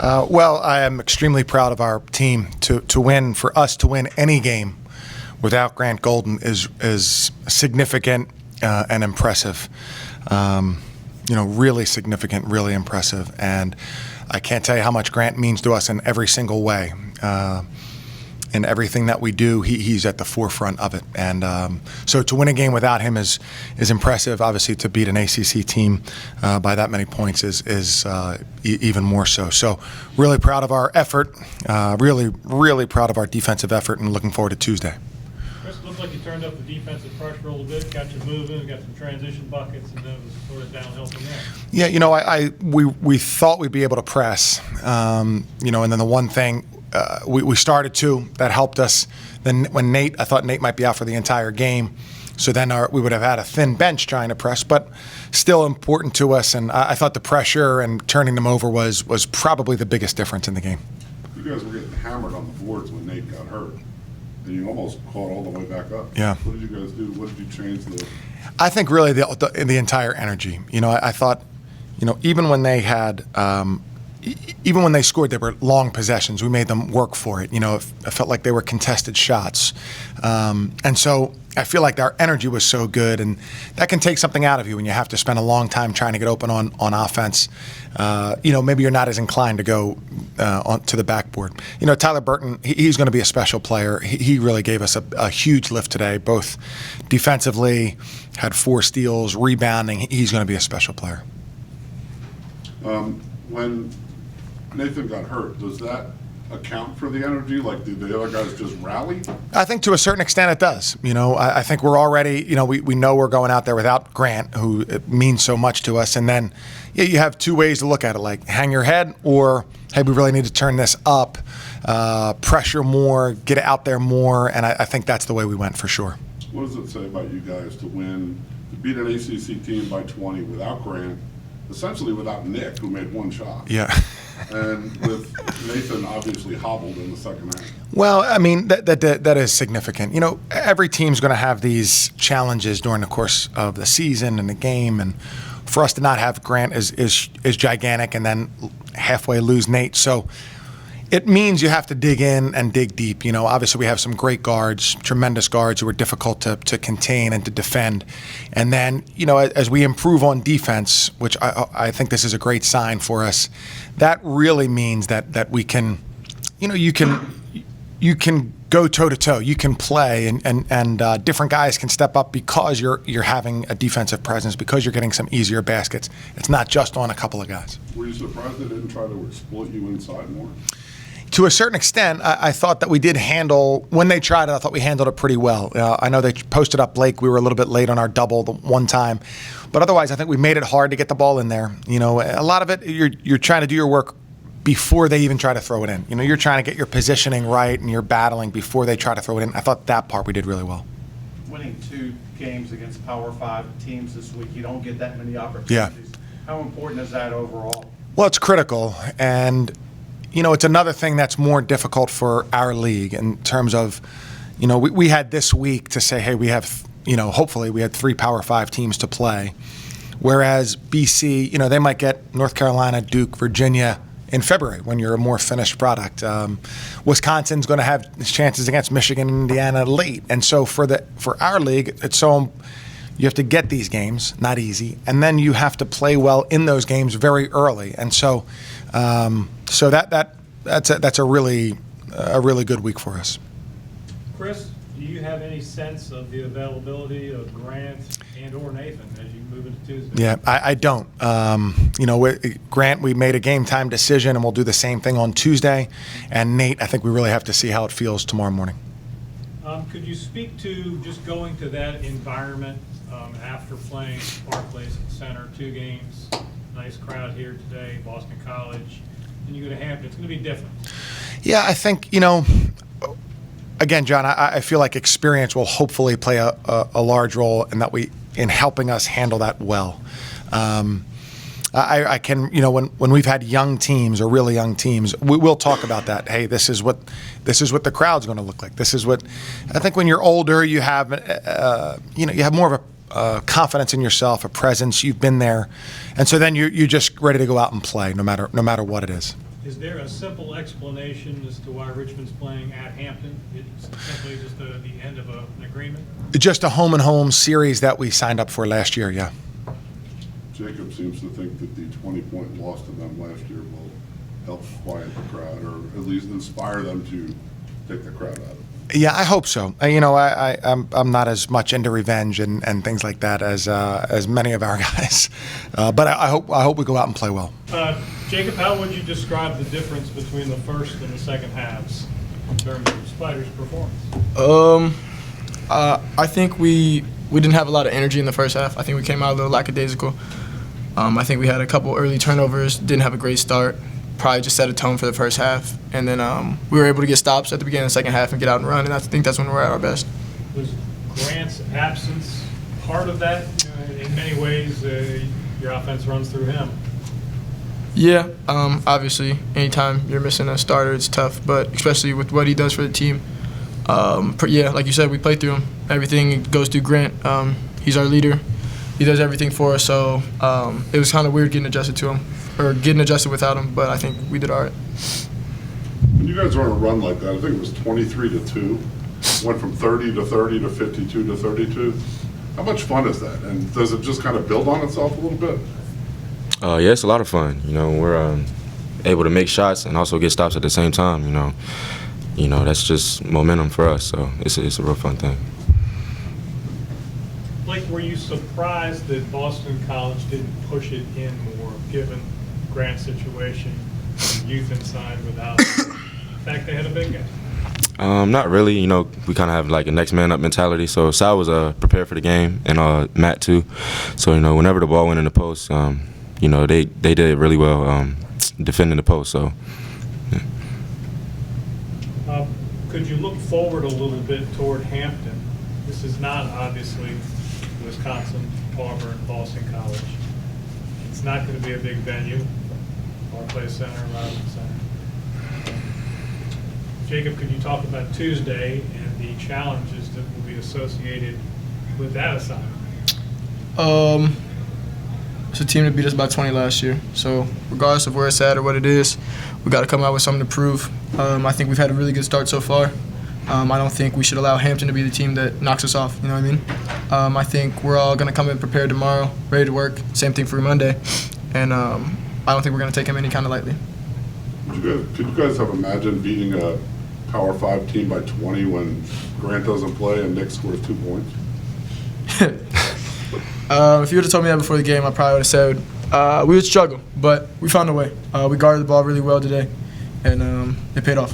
Well, I am extremely proud of our team to win. For us to win any game without Grant Golden is significant and impressive. Really significant, really impressive. And I can't tell you how much Grant means to us in every single way. In everything that we do, he's at the forefront of it. And so to win a game without him is impressive. Obviously, to beat an ACC team by that many points is even more so. So really proud of our effort, really, really proud of our defensive effort, and looking forward to Tuesday. Chris, it looked like you turned up the defensive pressure a little bit, got you moving, got some transition buckets, and then it was sort of downhill from there. Yeah, we thought we'd be able to press, and then the one thing, we started to. That helped us. Then when I thought Nate might be out for the entire game. So then we would have had a thin bench trying to press, but still important to us. And I thought the pressure and turning them over was probably the biggest difference in the game. You guys were getting hammered on the boards when Nate got hurt, and you almost caught all the way back up. Yeah. What did you guys do? What did you change? I think really the entire energy. I thought, even when they had. Even when they scored, they were long possessions. We made them work for it. It felt like they were contested shots. And so I feel like our energy was so good, and that can take something out of you when you have to spend a long time trying to get open on offense. Maybe you're not as inclined to go to the backboard. Tyler Burton, he's going to be a special player. He really gave us a huge lift today, both defensively, had 4 steals, rebounding. He's going to be a special player. When Nathan got hurt, does that account for the energy? Like, did the other guys just rally? I think to a certain extent it does. I think we're already, we know we're going out there without Grant, who means so much to us. And then you have 2 ways to look at it, like hang your head or, hey, we really need to turn this up, pressure more, get out there more. And I think that's the way we went for sure. What does it say about you guys to beat an ACC team by 20 without Grant, essentially without Nick, who made 1 shot? Yeah. And with Nathan obviously hobbled in the second half. Well, I mean, that is significant. Every team's going to have these challenges during the course of the season and the game, and for us to not have Grant is gigantic, and then halfway lose Nate. So it means you have to dig in and dig deep. Obviously we have some great guards, tremendous guards who are difficult to contain and to defend. And then, as we improve on defense, which I think this is a great sign for us, that really means that we can, you can go toe to toe. You can play, and different guys can step up because you're having a defensive presence, because you're getting some easier baskets. It's not just on a couple of guys. Were you surprised they didn't try to exploit you inside more? To a certain extent, I thought that we did handle, when they tried it, I thought we handled it pretty well. I know they posted up Blake. We were a little bit late on our double the one time. But otherwise, I think we made it hard to get the ball in there. A lot of it, you're trying to do your work before they even try to throw it in. You're trying to get your positioning right, and you're battling before they try to throw it in. I thought that part we did really well. Winning 2 games against Power 5 teams this week, you don't get that many opportunities. Yeah. How important is that overall? Well, it's critical, and it's another thing that's more difficult for our league in terms of, we had this week to say, hey, we have, hopefully we had 3 Power 5 teams to play, whereas BC, they might get North Carolina, Duke, Virginia in February when you're a more finished product. Wisconsin's going to have chances against Michigan and Indiana late, and so for our league, it's so. You have to get these games, not easy, and then you have to play well in those games very early, and so that's a really good week for us. Chris, do you have any sense of the availability of Grant and or Nathan as you move into Tuesday? Yeah, I don't. Grant, we made a game time decision, and we'll do the same thing on Tuesday. And Nate, I think we really have to see how it feels tomorrow morning. Could you speak to just going to that environment after playing Park Place at the Center, 2 games, nice crowd here today, Boston College, and you go to Hampton? It's going to be different. Yeah, I think, again, John, I feel like experience will hopefully play a large role in helping us handle that well. I can, when we've had young teams or really young teams, we'll talk about that. Hey, this is what the crowd's going to look like. This is what I think. When you're older, you have, you have more of a confidence in yourself, a presence. You've been there, and so then you're just ready to go out and play, no matter what it is. Is there a simple explanation as to why Richmond's playing at Hampton? It's simply just the end of an agreement? Just a home and home series that we signed up for last year, yeah. Jacob seems to think that the 20-point loss to them last year will help quiet the crowd, or at least inspire them to take the crowd out. Yeah, I hope so. I'm not as much into revenge and things like that as many of our guys, but I hope we go out and play well. Jacob, how would you describe the difference between the first and the second halves in terms of Spiders' performance? I think we didn't have a lot of energy in the first half. I think we came out a little lackadaisical. I think we had a couple early turnovers, didn't have a great start. Probably just set a tone for the first half. And then we were able to get stops at the beginning of the second half and get out and run, and I think that's when we're at our best. Was Grant's absence part of that? In many ways, your offense runs through him. Yeah, obviously, anytime you're missing a starter, it's tough, but especially with what he does for the team. Yeah, like you said, we play through him. Everything goes through Grant. He's our leader. He does everything for us, so it was kind of weird getting adjusted to him, or getting adjusted without him, but I think we did all right. When you guys are on a run like that, I think it was 23-2, went from 30 to 30 to 52 to 32. How much fun is that? And does it just kind of build on itself a little bit? Yeah, it's a lot of fun. We're able to make shots and also get stops at the same time. That's just momentum for us. So it's a real fun thing. Blake, were you surprised that Boston College didn't push it in more, given Grant's situation, youth inside without the fact they had a big guy? Not really. We kind of have like a next man up mentality. So Sal was prepared for the game, and Matt too. So whenever the ball went in the post, they did really well defending the post. So. Yeah. Could you look forward a little bit toward Hampton? This is not obviously Wisconsin, Auburn, Boston College. It's not going to be a big venue, Barclays Center, Robinson Center. Jacob, could you talk about Tuesday and the challenges that will be associated with that assignment? It's a team that beat us by 20 last year, so regardless of where it's at or what it is, we got to come out with something to prove. I think we've had a really good start so far. I don't think we should allow Hampton to be the team that knocks us off, you know what I mean? I think we're all going to come in prepared tomorrow, ready to work. Same thing for Monday. And I don't think we're going to take them any kind of lightly. Could you guys have imagined beating a Power 5 team by 20 when Grant doesn't play and Nick scores 2 points? If you would have told me that before the game, I probably would have said we would struggle, but we found a way. We guarded the ball really well today, and it paid off.